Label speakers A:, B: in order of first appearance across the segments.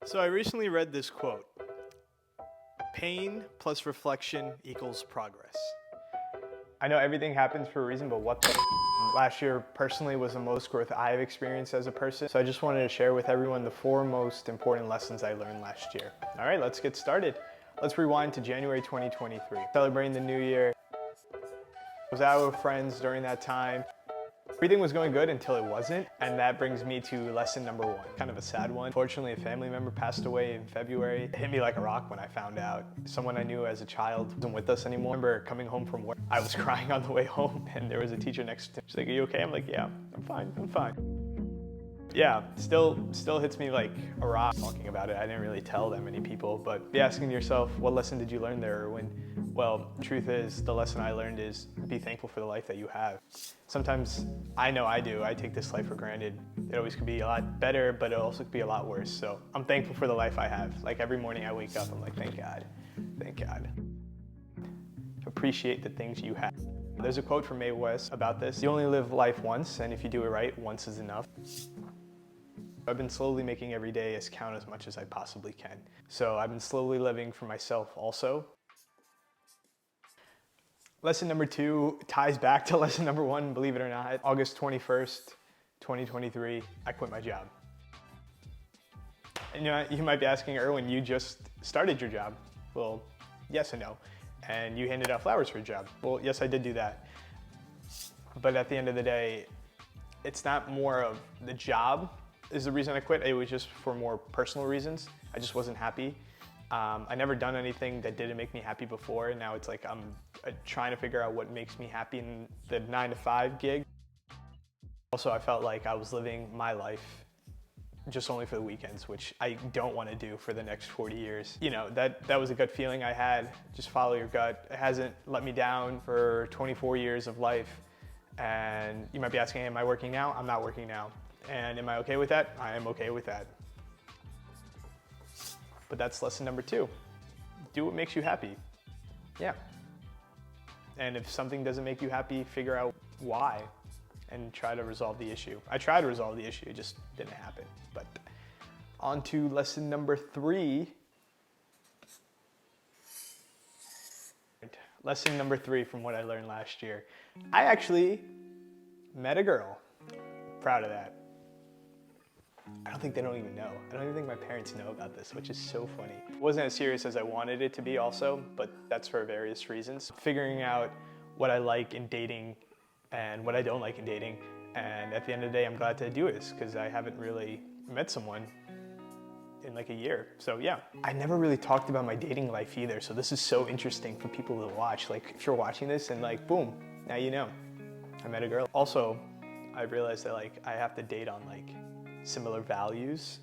A: So I recently read this quote: pain plus reflection equals progress. I know everything happens for a reason, but what the last year personally was the most growth I've experienced as a person. So I just wanted to share with everyone the 4 most important lessons I learned last year. All right, let's get started. Let's rewind to January 2023. Celebrating the new year. I was out with friends during that time. Everything was going good until it wasn't, and that brings me to lesson number 1. Kind of a sad one. Fortunately, a family member passed away in February. It hit me like a rock when I found out. Someone I knew as a child wasn't with us anymore. I remember coming home from work. I was crying on the way home, and there was a teacher next to me. She's like, "Are you okay?" I'm like, "Yeah, I'm fine, I'm fine." Yeah, still hits me like a rock talking about it. I didn't really tell that many people, but be asking yourself, what lesson did you learn there, Erwin? Well, the truth is, the lesson I learned is be thankful for the life that you have. Sometimes, I know I do, I take this life for granted. It always could be a lot better, but it also could be a lot worse. So I'm thankful for the life I have. Like every morning I wake up, I'm like, thank God, thank God. Appreciate the things you have. There's a quote from Mae West about this: you only live life once, and if you do it right, once is enough. I've been slowly making every day as count as much as I possibly can. So I've been slowly living for myself also. Lesson number 2 ties back to lesson number 1, believe it or not. August 21st, 2023, I quit my job. And you might be asking, Erwin, you just started your job. Well, yes and no. And you handed out flowers for your job. Well, yes, I did do that. But at the end of the day, it's not more of the job is the reason I quit. It was just for more personal reasons. I just wasn't happy. I never done anything that didn't make me happy before. Now it's like I'm trying to figure out what makes me happy in the 9-to-5 gig. Also, I felt like I was living my life just only for the weekends, which I don't want to do for the next 40 years. You know, that was a gut feeling I had. Just follow your gut. It hasn't let me down for 24 years of life. And you might be asking, am I working now? I'm not working now. And am I okay with that? I am okay with that. But that's lesson number 2. Do what makes you happy. Yeah. And if something doesn't make you happy, figure out why and try to resolve the issue. I tried to resolve the issue, it just didn't happen. But on to lesson number 3. Lesson number 3 from what I learned last year. I actually met a girl. Proud of that. I don't think they don't even know. I don't even think my parents know about this, which is so funny. It wasn't as serious as I wanted it to be also, but that's for various reasons. Figuring out what I like in dating and what I don't like in dating. And at the end of the day, I'm glad to do this because I haven't really met someone in like a year. So yeah, I never really talked about my dating life either. So this is so interesting for people to watch. Like if you're watching this and like, boom, now you know. I met a girl. Also, I realized that like I have to date on like similar values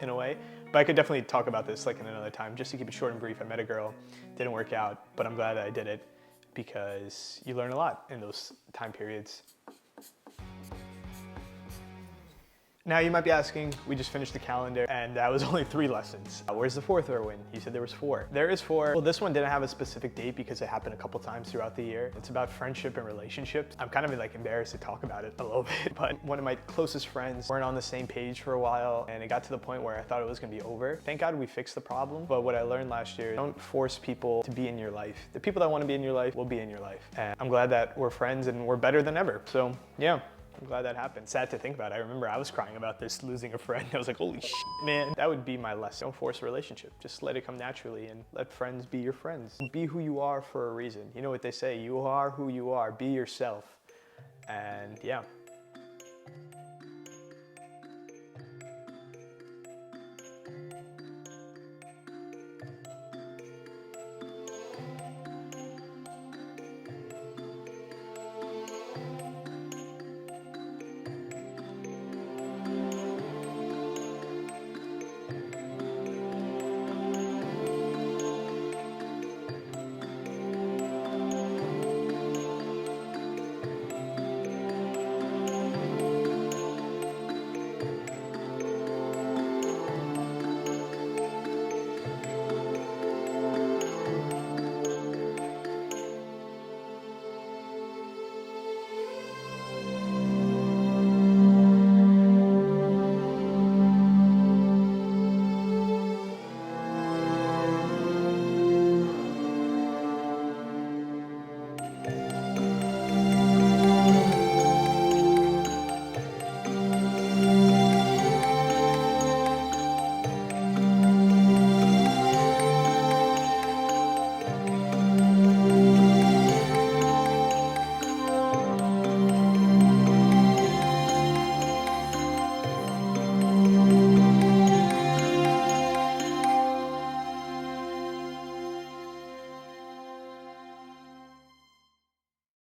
A: in a way. But I could definitely talk about this like in another time. Just to keep it short and brief, I met a girl, didn't work out, but I'm glad that I did it because you learn a lot in those time periods. Now you might be asking, we just finished the calendar and that was only 3 lessons. Where's the 4th, Erwin? You said there was 4. There is 4. Well, this one didn't have a specific date because it happened a couple times throughout the year. It's about friendship and relationships. I'm kind of like embarrassed to talk about it a little bit, but one of my closest friends weren't on the same page for a while and it got to the point where I thought it was gonna be over. Thank God we fixed the problem, but what I learned last year, don't force people to be in your life. The people that wanna be in your life will be in your life. And I'm glad that we're friends and we're better than ever. So yeah. I'm glad that happened. Sad to think about. I remember I was crying about this, losing a friend. I was like, holy shit, man. That would be my lesson. Don't force a relationship. Just let it come naturally and let friends be your friends. Be who you are for a reason. You know what they say, you are who you are. Be yourself. And yeah,